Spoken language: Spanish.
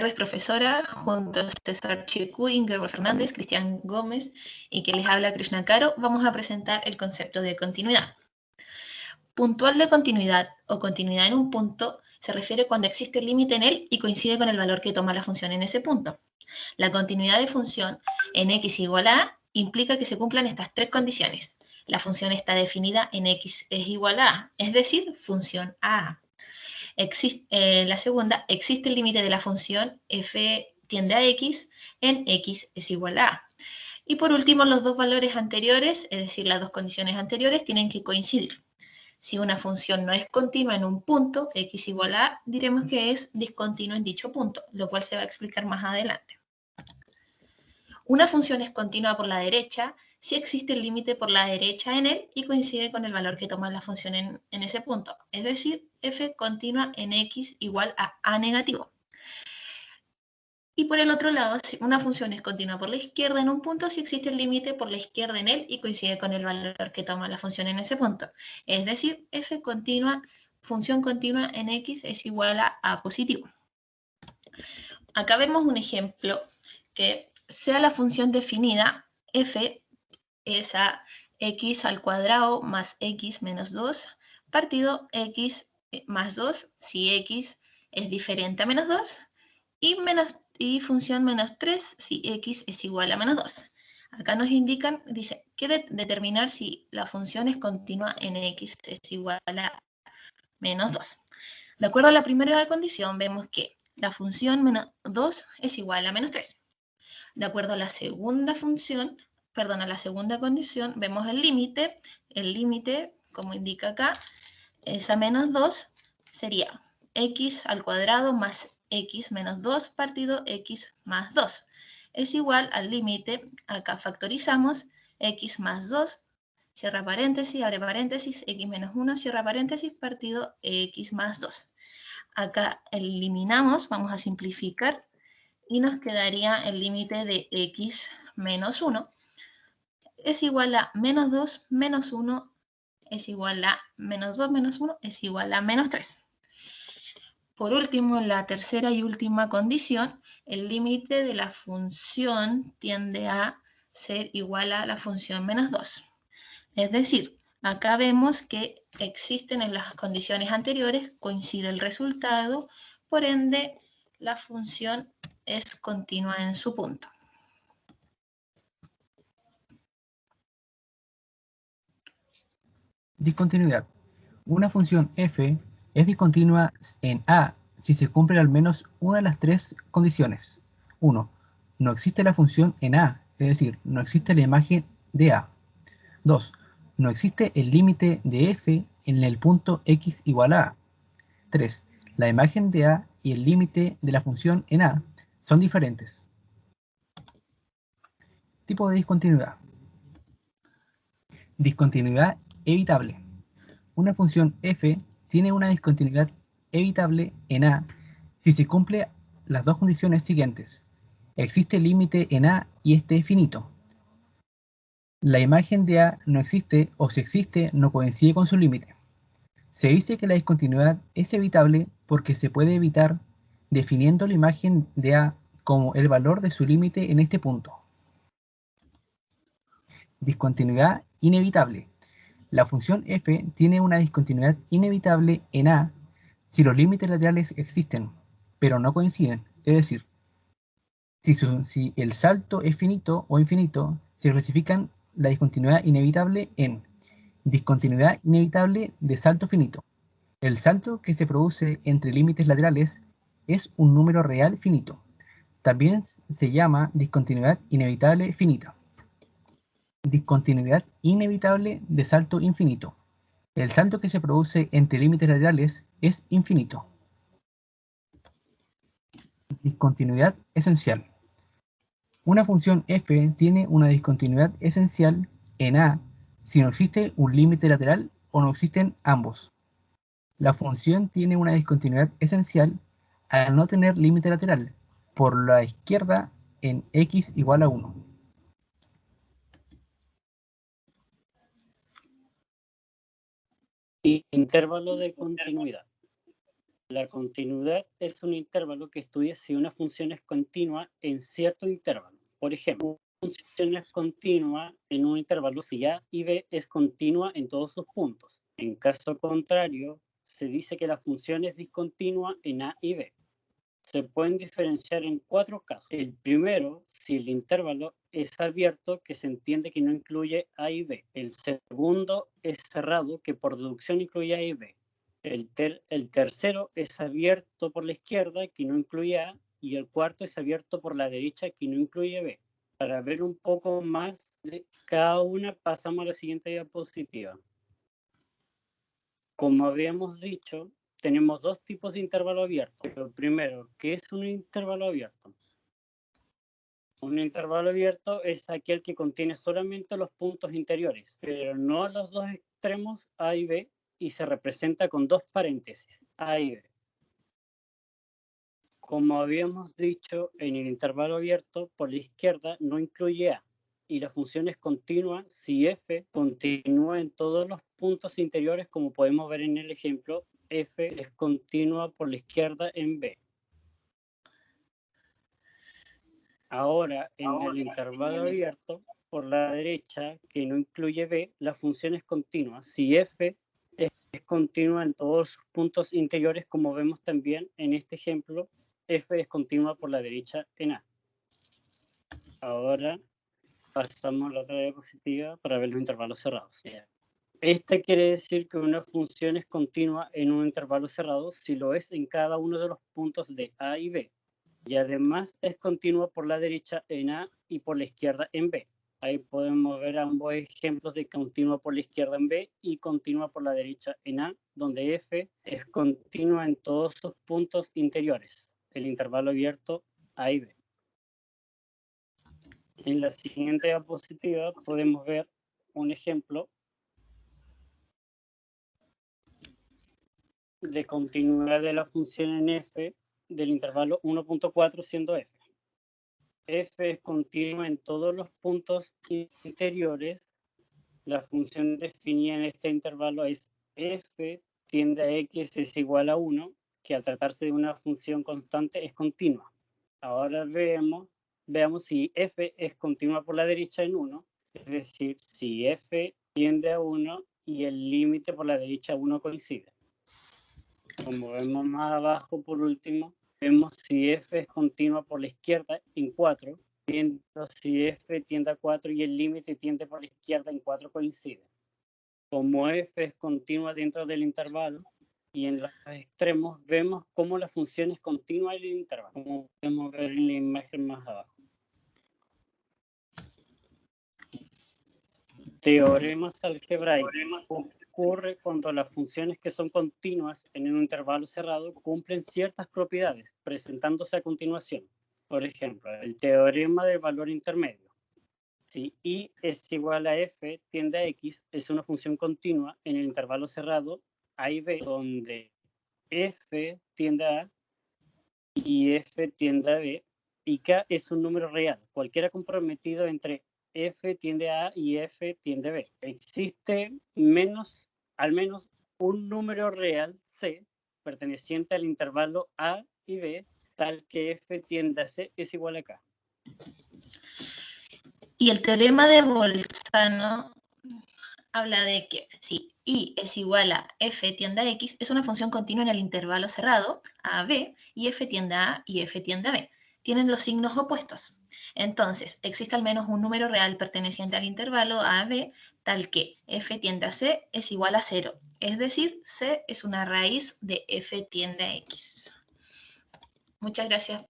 tardes, profesora, junto a César Chicú, Ingeborg Fernández, Cristian Gómez y que les habla Krishna Caro, vamos a presentar el concepto de continuidad. Puntual de continuidad o continuidad en un punto se refiere cuando existe el límite en él y coincide con el valor que toma la función en ese punto. La continuidad de función en x igual a a implica que se cumplan estas tres condiciones. La función está definida en x es igual a, es decir, función a. La segunda, existe el límite de la función f tiende a x en x es igual a. Y por último, los dos valores anteriores, es decir, las dos condiciones anteriores, tienen que coincidir. Si una función no es continua en un punto, x igual a, diremos que es discontinua en dicho punto, lo cual se va a explicar más adelante. Una función es continua por la derecha si existe el límite por la derecha en él y coincide con el valor que toma la función en ese punto. Es decir, f continua en x igual a negativo. Y por el otro lado, si una función es continua por la izquierda en un punto si existe el límite por la izquierda en él y coincide con el valor que toma la función en ese punto. Es decir, f continua, función continua en x es igual a positivo. Acá vemos un ejemplo que sea la función definida, f es a x al cuadrado más x menos 2 partido x más 2 si x es diferente a menos 2 y función menos 3 si x es igual a menos 2. Acá nos indican, dice, que determinar si la función es continua en x es igual a menos 2. De acuerdo a la primera condición, vemos que la función menos 2 es igual a menos 3. De acuerdo a la segunda a la segunda condición, vemos el límite, como indica acá, es a menos 2, sería x al cuadrado más x menos 2 partido x más 2. Es igual al límite, acá factorizamos, x más 2, cierra paréntesis, abre paréntesis, x menos 1, cierra paréntesis, partido x más 2. Acá eliminamos, vamos a simplificar, y nos quedaría el límite de x menos 1 es igual a menos 2 menos 1 es igual a menos 2 menos 1 es igual a menos 3. Por último, en la tercera y última condición, el límite de la función tiende a ser igual a la función menos 2. Es decir, acá vemos que existen en las condiciones anteriores, coincide el resultado, por ende, la función es continua en su punto. Discontinuidad. Una función f es discontinua en A si se cumple al menos una de las tres condiciones. 1. No existe la función en A, es decir, no existe la imagen de A. 2. No existe el límite de f en el punto x igual a A. 3. La imagen de A y el límite de la función en A son diferentes. Tipo de discontinuidad. Discontinuidad evitable. Una función f tiene una discontinuidad evitable en A si se cumple las dos condiciones siguientes. Existe el límite en A y este es finito. La imagen de A no existe o si existe no coincide con su límite. Se dice que la discontinuidad es evitable porque se puede evitar definiendo la imagen de A como el valor de su límite en este punto. Discontinuidad inevitable. La función f tiene una discontinuidad inevitable en A si los límites laterales existen, pero no coinciden. Es decir, si el salto es finito o infinito, se clasifican la discontinuidad inevitable en discontinuidad inevitable de salto finito. El salto que se produce entre límites laterales es un número real finito. También se llama discontinuidad inevitable finita. Discontinuidad inevitable de salto infinito. El salto que se produce entre límites laterales es infinito. Discontinuidad esencial. Una función f tiene una discontinuidad esencial en A si no existe un límite lateral o no existen ambos. La función tiene una discontinuidad esencial al no tener límite lateral por la izquierda en x igual a 1. Intervalo de continuidad. La continuidad es un intervalo que estudia si una función es continua en cierto intervalo. Por ejemplo, una función es continua en un intervalo si a y b es continua en todos sus puntos. En caso contrario, se dice que la función es discontinua en a y b. Se pueden diferenciar en 4 casos. El primero, si el intervalo es abierto, que se entiende que no incluye a y b. El segundo es cerrado, que por deducción incluye a y b. El tercero es abierto por la izquierda, que no incluye A, y el cuarto es abierto por la derecha, que no incluye B. Para ver un poco más de cada una, pasamos a la siguiente diapositiva. Como habíamos dicho, tenemos dos tipos de intervalo abierto. Lo primero, ¿qué es un intervalo abierto? Un intervalo abierto es aquel que contiene solamente los puntos interiores, pero no los dos extremos A y B, y se representa con dos paréntesis, A y B. Como habíamos dicho, en el intervalo abierto por la izquierda no incluye A, y la función es continua si f continúa en todos los puntos interiores, como podemos ver en el ejemplo, f es continua por la izquierda en B. Ahora, en el intervalo abierto por la derecha, que no incluye B, la función es continua si f es continua en todos sus puntos interiores, como vemos también en este ejemplo, f es continua por la derecha en A. Ahora pasamos a la otra diapositiva para ver los intervalos cerrados. Esta quiere decir que una función es continua en un intervalo cerrado si lo es en cada uno de los puntos de A y B. Y además es continua por la derecha en A y por la izquierda en B. Ahí podemos ver ambos ejemplos de continua por la izquierda en B y continua por la derecha en A, donde f es continua en todos sus puntos interiores, el intervalo abierto A y B. En la siguiente diapositiva podemos ver un ejemplo de continuidad de la función en f del intervalo 1.4 siendo f. F es continua en todos los puntos interiores. La función definida en este intervalo es f tiende a x es igual a 1, que al tratarse de una función constante es continua. Ahora veamos si f es continua por la derecha en 1, es decir, si f tiende a 1 y el límite por la derecha 1 coincide. Como vemos más abajo, por último, vemos si f es continua por la izquierda en 4, viendo si f tiende a 4 y el límite tiende por la izquierda en 4 coincide. Como f es continua dentro del intervalo y en los extremos, vemos cómo la función es continua en el intervalo, como podemos ver en la imagen más abajo. Teoremas algebraicos. Ocurre cuando las funciones que son continuas en un intervalo cerrado cumplen ciertas propiedades, presentándose a continuación. Por ejemplo, el teorema del valor intermedio. Si i es igual a f tiende a x, es una función continua en el intervalo cerrado a y b, donde f tiende a a y f tiende a b, y k es un número real, cualquiera comprometido entre f tiende a A y f tiende a B. Existe al menos un número real C perteneciente al intervalo A y B, tal que f tiende a C es igual a K. Y el teorema de Bolzano habla de que si i es igual a f tiende a x, es una función continua en el intervalo cerrado a a b, y f tiende a A y f tiende a B. Tienen los signos opuestos. Entonces, existe al menos un número real perteneciente al intervalo a b, tal que f tiende a c es igual a 0. Es decir, c es una raíz de f tiende a x. Muchas gracias.